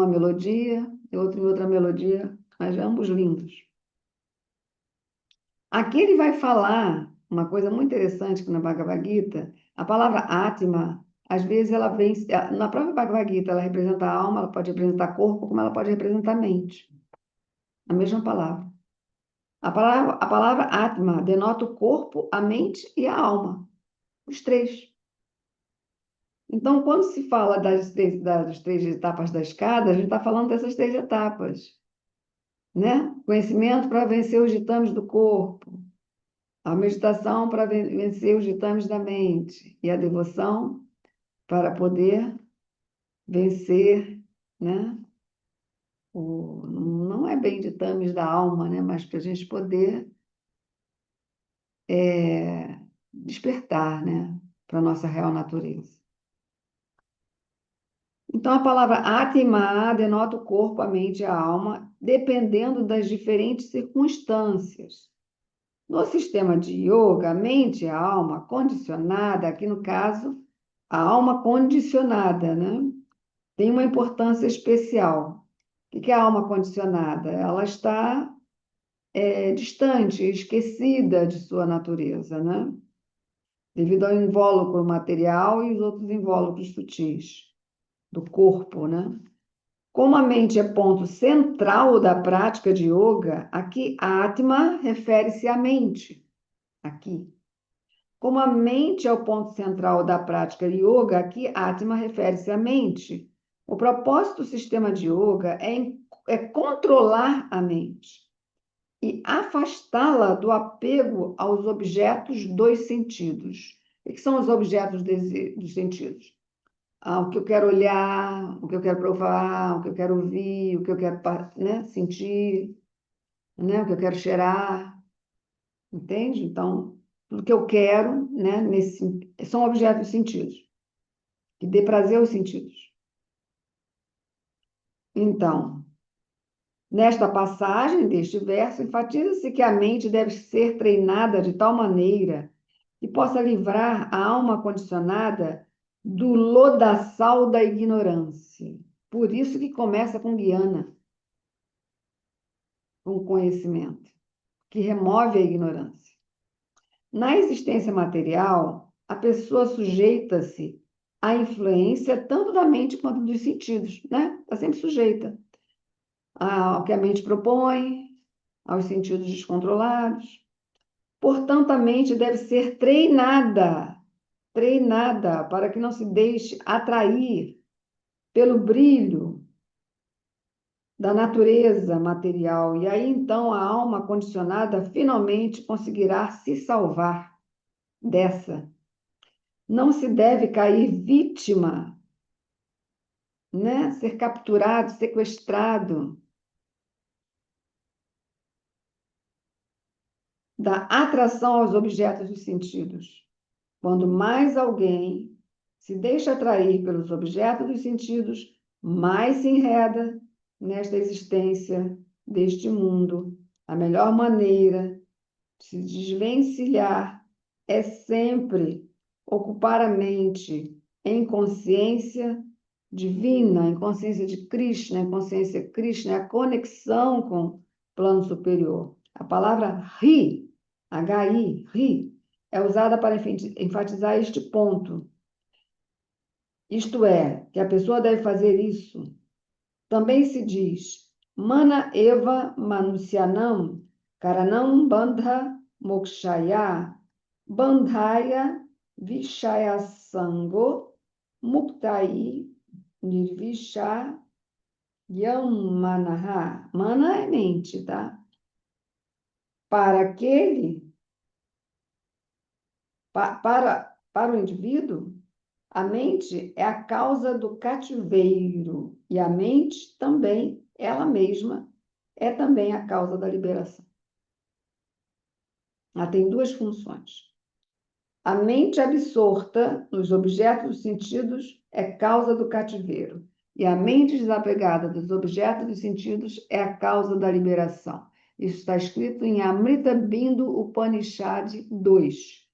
melodia e outro em outra melodia, mas ambos lindos. Aqui ele vai falar uma coisa muito interessante que na Bhagavad Gita, a palavra Atma, às vezes ela vem, na própria Bhagavad Gita, ela representa a alma, ela pode representar corpo, como ela pode representar mente. A mesma palavra. A palavra Atma denota o corpo, a mente e a alma. Os três. Então, quando se fala das três etapas da escada, a gente está falando dessas três etapas, né? Conhecimento para vencer os ditames do corpo, a meditação para vencer os ditames da mente e a devoção para poder vencer, né? Não é bem ditames da alma, né? Mas para a gente poder despertar, né? Para a nossa real natureza. Então, a palavra Atma denota o corpo, a mente e a alma, dependendo das diferentes circunstâncias. No sistema de yoga, a mente e a alma condicionada, aqui no caso, a alma condicionada, né? Tem uma importância especial. O que é a alma condicionada? Ela está distante, esquecida de sua natureza, né? Devido ao invólucro material e os outros invólucros sutis do corpo, né? Como a mente é ponto central da prática de yoga, aqui Atma refere-se à mente. Aqui. Como a mente é o ponto central da prática de yoga, aqui Atma refere-se à mente. O propósito do sistema de yoga é controlar a mente e afastá-la do apego aos objetos dos sentidos. O que são os objetos dos sentidos? O que eu quero olhar, o que eu quero provar, o que eu quero ouvir, o que eu quero, né, sentir, né, o que eu quero cheirar, entende? Então, tudo que eu quero, né, são objetos sentidos, que dê prazer aos sentidos. Então, nesta passagem deste verso, enfatiza-se que a mente deve ser treinada de tal maneira que possa livrar a alma condicionada do lodaçal da ignorância. Por isso que começa com guiana, com conhecimento, que remove a ignorância. Na existência material, a pessoa sujeita-se à influência tanto da mente quanto dos sentidos, né? Está sempre sujeita ao que a mente propõe, aos sentidos descontrolados. Portanto, a mente deve ser treinada para que não se deixe atrair pelo brilho da natureza material. E aí, então, a alma condicionada finalmente conseguirá se salvar dessa. Não se deve cair vítima, né? Ser capturado, sequestrado da atração aos objetos dos sentidos. Quando mais alguém se deixa atrair pelos objetos dos sentidos, mais se enreda nesta existência deste mundo. A melhor maneira se desvencilhar é sempre ocupar a mente em consciência divina, em consciência de Krishna, em consciência Krishna, é a conexão com o plano superior. A palavra Ri, H-I, Ri, é usada para enfatizar este ponto. Isto é, que a pessoa deve fazer isso. Também se diz Mana eva manusyanam karanam bandha mokshaya bandhaya vishayasango muktai nirvisha yamanaha. Mana é mente, tá? Para para o indivíduo, a mente é a causa do cativeiro e a mente também, ela mesma, é também a causa da liberação. Ela tem duas funções. A mente absorta nos objetos dos sentidos é causa do cativeiro e a mente desapegada dos objetos dos sentidos é a causa da liberação. Isso está escrito em Amrita Bindu Upanishad 2.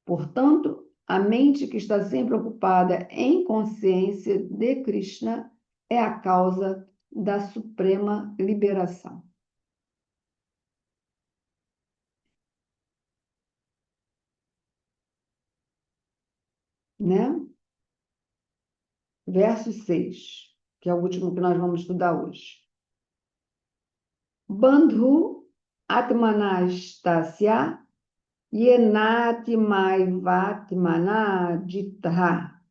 Portanto, a mente que está sempre ocupada em consciência de Krishna é a causa da suprema liberação. Né? Verso 6, que é o último que nós vamos estudar hoje. Bandhu atmanastasya yenatmaivatmana jitha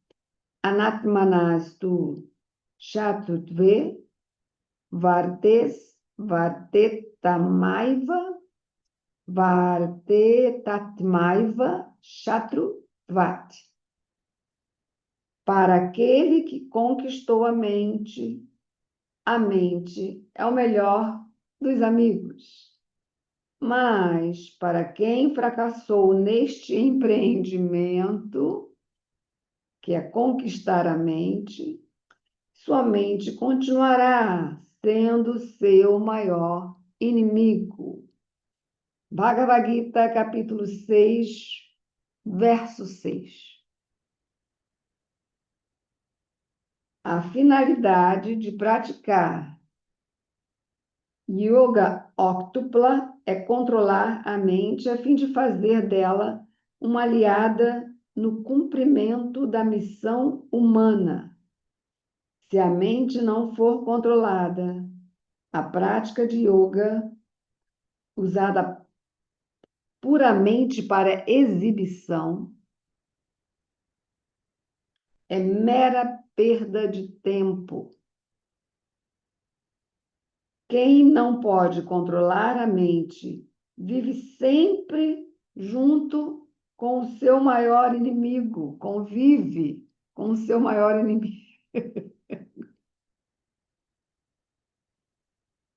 anatmanastu shatutve vartetamaiva shatruvat. Para aquele que conquistou a mente é o melhor dos amigos. Mas para quem fracassou neste empreendimento, que é conquistar a mente, sua mente continuará sendo seu maior inimigo. Bhagavad Gita, capítulo 6, verso 6. A finalidade de praticar yoga óctupla é controlar a mente a fim de fazer dela uma aliada no cumprimento da missão humana. Se a mente não for controlada, a prática de yoga, usada puramente para exibição, é mera perda de tempo. Quem não pode controlar a mente vive sempre junto com o seu maior inimigo, convive com o seu maior inimigo.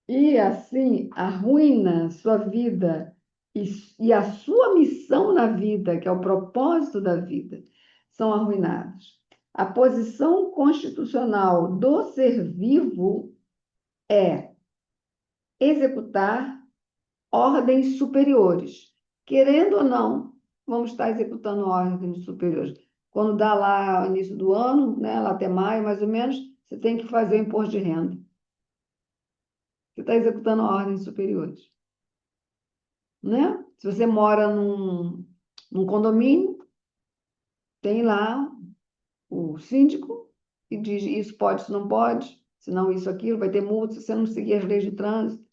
E assim arruina sua vida e a sua missão na vida, que é o propósito da vida, são arruinados. A posição constitucional do ser vivo é executar ordens superiores. Querendo ou não, vamos estar executando ordens superiores. Quando dá lá o início do ano, né, lá até maio, mais ou menos, você tem que fazer o imposto de renda. Você está executando ordens superiores. Né? Se você mora num condomínio, tem lá o síndico e diz isso pode, isso não pode, senão isso, aquilo, vai ter multa se você não seguir as leis de trânsito.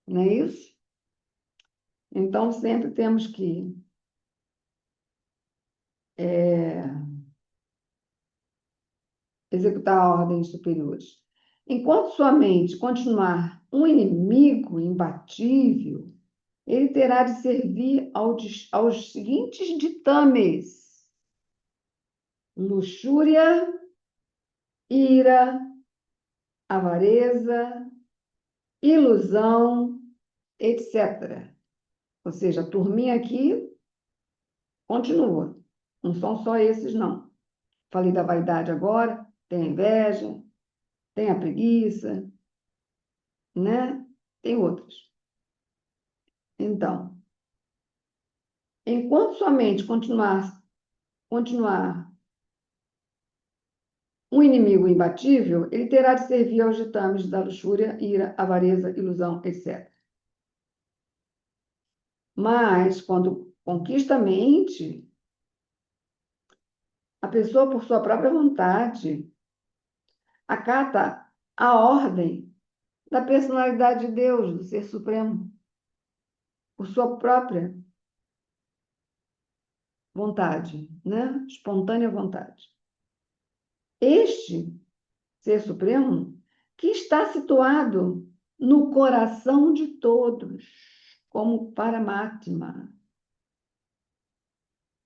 Não é isso? Então, sempre temos que executar ordens superiores. Enquanto sua mente continuar um inimigo imbatível, ele terá de servir aos seguintes ditames: luxúria, ira, avareza, ilusão, etc. Ou seja, a turminha aqui continua. Não são só esses, não. Falei da vaidade agora, tem a inveja, tem a preguiça, né? Tem outros. Então, Enquanto sua mente continuar um inimigo imbatível, ele terá de servir aos ditames da luxúria, ira, avareza, ilusão, etc. Mas, quando conquista a mente, a pessoa, por sua própria vontade, acata a ordem da personalidade de Deus, do Ser Supremo, por sua própria vontade, né? Espontânea vontade. Este Ser Supremo, que está situado no coração de todos, como Paramatma,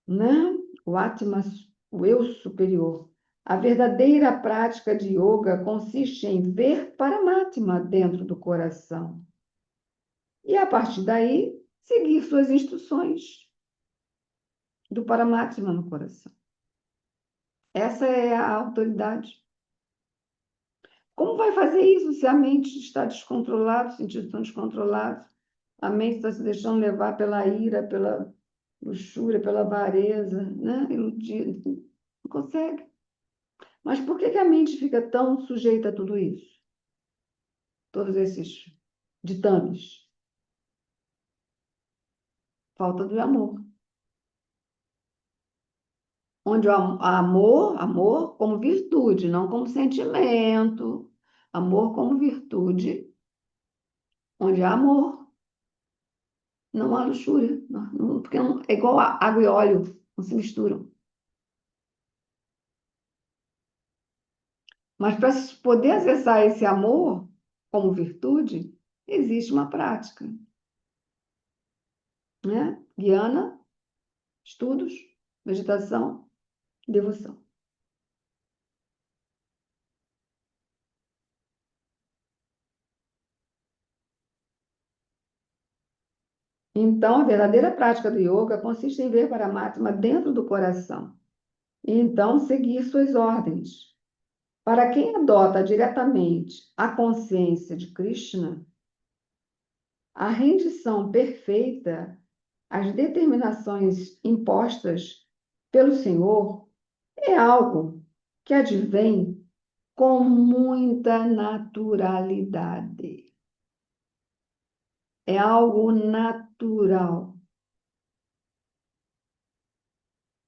né? O Atma, o eu superior. A verdadeira prática de yoga consiste em ver Paramatma dentro do coração. E, a partir daí, seguir suas instruções do Paramatma no coração. Essa é a autoridade. Como vai fazer isso se a mente está descontrolada, os sentidos estão descontrolados, a mente está se deixando levar pela ira, pela luxúria, pela avareza, né? Iludida. Não consegue. Mas por que a mente fica tão sujeita a tudo isso? Todos esses ditames? Falta do amor. Onde o amor como virtude, não como sentimento. Amor como virtude, onde há amor, não há luxúria. Porque é igual água e óleo, não se misturam. Mas para poder acessar esse amor como virtude, existe uma prática, né? Guiana, estudos, meditação, devoção. Então, a verdadeira prática do yoga consiste em ver Paramatma dentro do coração e então seguir suas ordens. Para quem adota diretamente a consciência de Krishna, a rendição perfeita às determinações impostas pelo Senhor é algo que advém com muita naturalidade. É algo natural.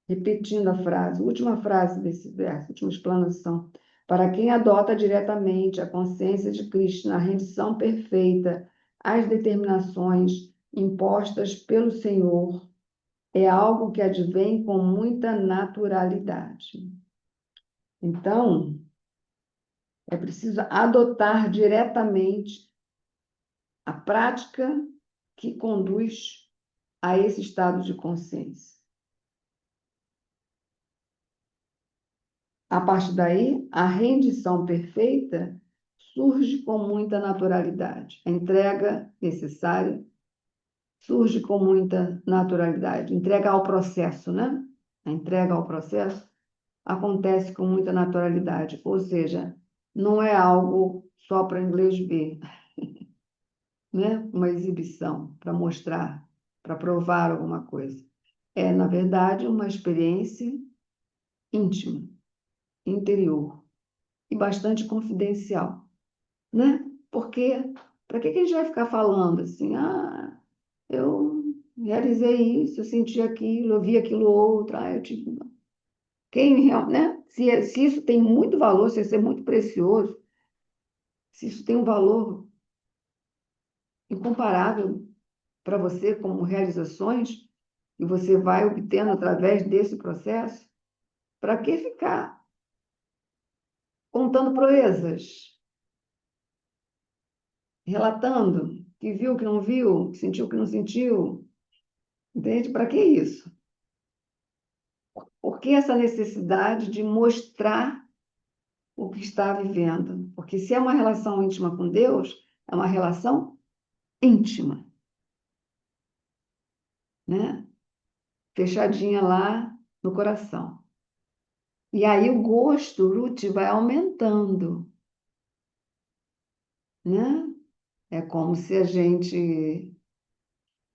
Repetindo a frase, última frase desse verso, última explanação. Para quem adota diretamente a consciência de Krishna, a rendição perfeita às determinações impostas pelo Senhor é algo que advém com muita naturalidade. Então, é preciso adotar diretamente a prática que conduz a esse estado de consciência. A partir daí, a rendição perfeita surge com muita naturalidade. A entrega necessária surge com muita naturalidade. Entrega ao processo, né? A entrega ao processo acontece com muita naturalidade. Ou seja, não é algo só para inglês ver, né? Uma exibição para mostrar, para provar alguma coisa. É, na verdade, uma experiência íntima, interior e bastante confidencial, né? Porque para que a gente vai ficar falando assim, eu realizei isso, eu senti aquilo, eu vi aquilo outro, eu tive... né? Se isso tem muito valor, se isso é muito precioso, se isso tem um valor incomparável para você como realizações, e você vai obtendo através desse processo, para que ficar contando proezas, relatando que viu, que não viu, que sentiu, que não sentiu? Entende? Para que isso? Por que essa necessidade de mostrar o que está vivendo? Porque se é uma relação íntima com Deus, é uma relação íntima, né? Fechadinha lá no coração. E aí o gosto, o ruti, vai aumentando, né? É como se a gente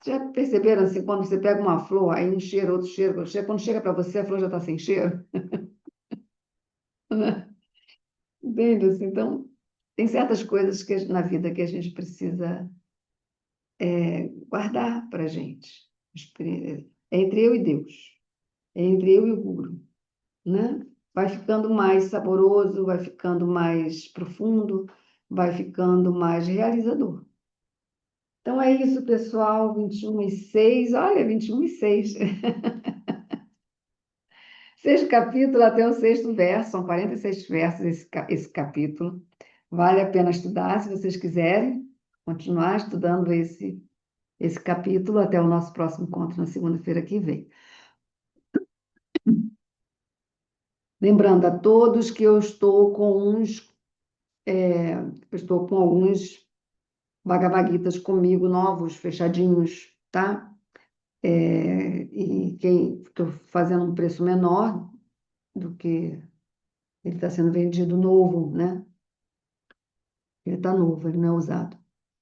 Já perceberam assim, quando você pega uma flor, aí um cheiro, outro cheiro, quando chega para você, a flor já está sem cheiro? Entende? Assim, então, tem certas coisas na vida que a gente precisa guardar para a gente. É entre eu e Deus, é entre eu e o guru, né? Vai ficando mais saboroso, vai ficando mais profundo, vai ficando mais realizador. Então é isso, pessoal. 21:06. Olha, 21:06. Sexto capítulo até o sexto verso, são 46 versos esse capítulo. Vale a pena estudar, se vocês quiserem continuar estudando esse capítulo até o nosso próximo encontro na segunda-feira que vem. Lembrando a todos que eu estou com alguns Bhagavad Gitas comigo, novos, fechadinhos, tá? E quem estou fazendo um preço menor do que ele está sendo vendido novo, né? Ele está novo, ele não é usado.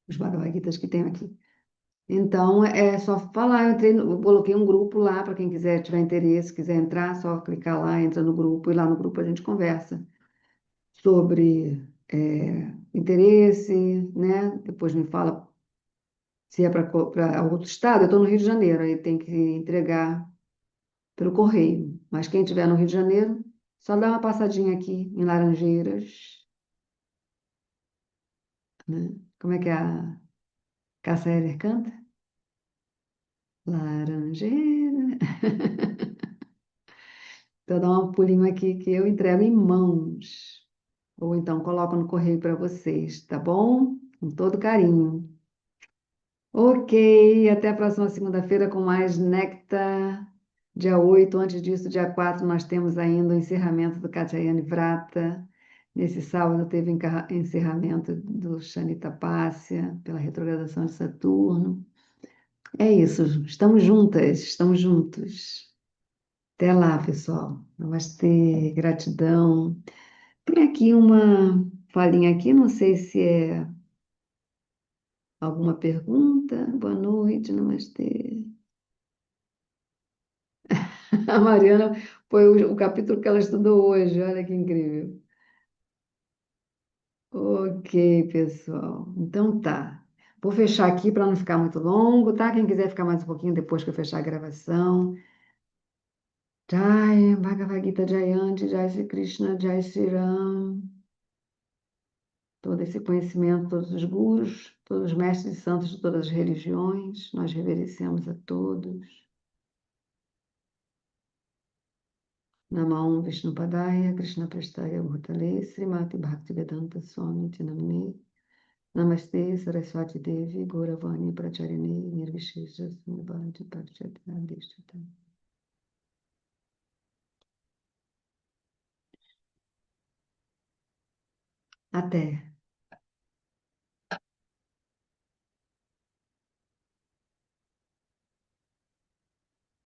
Os Bhagavad Gitas que tem aqui. Então, é só falar, eu coloquei um grupo lá para quem quiser, tiver interesse, quiser entrar, só clicar lá, entra no grupo, e lá no grupo a gente conversa sobre interesse, né? Depois me fala se é para outro estado, eu estou no Rio de Janeiro, aí tem que entregar pelo correio. Mas quem estiver no Rio de Janeiro, só dá uma passadinha aqui em Laranjeiras, né? Como é que a Cássia Eller canta? Laranjeira. Então, dá um pulinho aqui que eu entrego em mãos. Ou então coloco no correio para vocês, tá bom? Com todo carinho. Ok, até a próxima segunda-feira com mais Nectar. Dia 8. Antes disso, dia 4, nós temos ainda o encerramento do Katyayani Vrata. Nesse sábado teve encerramento do Shanita Pássia, pela retrogradação de Saturno. É isso, estamos juntas, estamos juntos. Até lá, pessoal. Namastê, gratidão. Tem aqui uma falinha aqui, não sei se é alguma pergunta. Boa noite, namastê. A Mariana foi o capítulo que ela estudou hoje, olha que incrível. Ok, pessoal. Então tá. Vou fechar aqui para não ficar muito longo, tá? Quem quiser ficar mais um pouquinho depois que eu fechar a gravação. Jai, Bhagavad Gita Jayanti, Jai Sri Krishna, Jai Sri Ram. Todo esse conhecimento, todos os gurus, todos os mestres e santos de todas as religiões, nós reverenciamos a todos. Namah Vishnu Padaya, Krishna Prestaya Bhutale, Srimati Bhaktivedanta Swami Tinamne, Namaste Saraswati Devi, Gauravani Pracharini, Nirvishesha Sundavanti Parichatnadishita. Até!